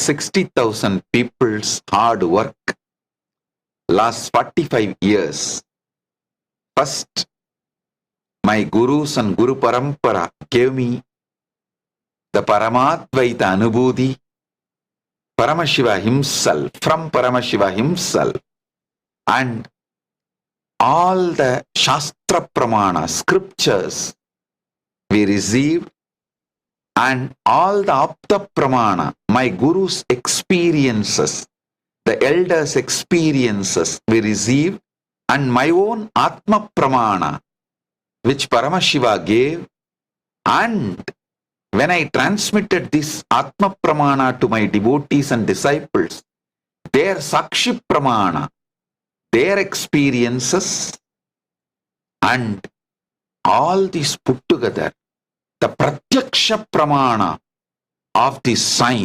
60,000 people's hard work last 45 years. First, my gurus and Guru Parampara gave me the Paramatvaita Anubhuti, Paramashiva himself, from Paramashiva himself, and all the Shastra Pramana, scriptures we received, and all the Apta Pramana, my Guru's experiences, the elders' experiences we received, and my own Atma Pramana, which Paramashiva gave. And when I transmitted this Atma Pramana to my devotees and disciples, their Sakshi Pramana, their experiences, and all this put together, the Pratyaksha Pramana of the sign